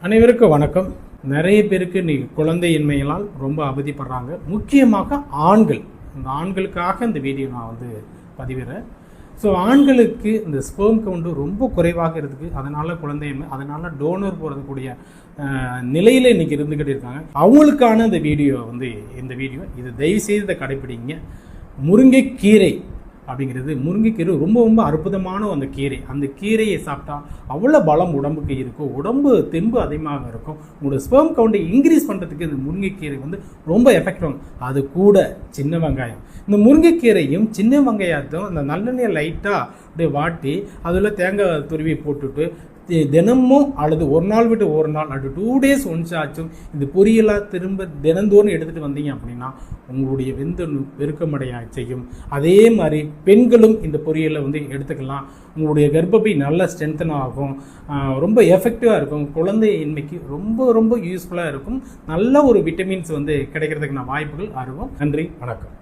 அனைவருக்கும் வணக்கம். நிறைய பேருக்கு இன்னைக்கு குழந்தையின்மையினால் ரொம்ப அவதிப்படுறாங்க. முக்கியமாக ஆண்கள். இந்த ஆண்களுக்காக இந்த வீடியோ நான் பதிவிடுறேன். ஸோ ஆண்களுக்கு இந்த ஸ்பெர்ம் கவுண்ட் ரொம்ப குறைவாக இருக்குது. அதனால் குழந்தையின்மை, அதனால் டோனர் போகிறதுக்கூடிய நிலையில் இன்றைக்கி இருந்துக்கிட்டு இருக்காங்க. அவங்களுக்கான இந்த வீடியோ இது தயவுசெய்து இதை கடைப்பிடிங்க. முருங்கைக்கீரை அப்படிங்கிறது, முருங்கைக்கீரை ரொம்ப ரொம்ப அற்புதமான அந்த கீரை. அந்த கீரையை சாப்பிட்டா அவ்வளோ பலம் உடம்புக்கு இருக்கும், உடம்பு தெம்பு அதிகமாக இருக்கும். உங்களோட ஸ்பெர்ம் கவுண்டை இன்க்ரீஸ் பண்ணுறதுக்கு இந்த முருங்கைக்கீரை ரொம்ப எஃபெக்டிவ். அது கூட சின்ன வெங்காயம், இந்த முருங்கைக்கீரையும் சின்ன வெங்காயத்தையும் அந்த நல்லெண்ணெயை லைட்டாக அப்படியே வாட்டி அதில் தேங்காய் துருவி போட்டுட்டு தினமும் அல்லது ஒரு நாள் விட்டு ஒரு நாள் அல்லது 2 days ஒன்ஸ் ஆச்சும் இந்த பொரியலாக திரும்ப தினந்தோறும் எடுத்துகிட்டு வந்தீங்க அப்படின்னா உங்களுடைய விந்தணு பெருக்கமடைய செய்யும். அதே மாதிரி பெண்களும் இந்த பொரியலை எடுத்துக்கலாம். உங்களுடைய கர்ப்பப்பை நல்ல ஸ்ட்ரென்தன் ஆகும், ரொம்ப எஃபெக்டிவாக இருக்கும். குழந்தையின்மைக்கு ரொம்ப ரொம்ப யூஸ்ஃபுல்லாக இருக்கும். நல்ல ஒரு விட்டமின்ஸ் கிடைக்கிறதுக்கான வாய்ப்புகள் இருக்கும். நன்றி, வணக்கம்.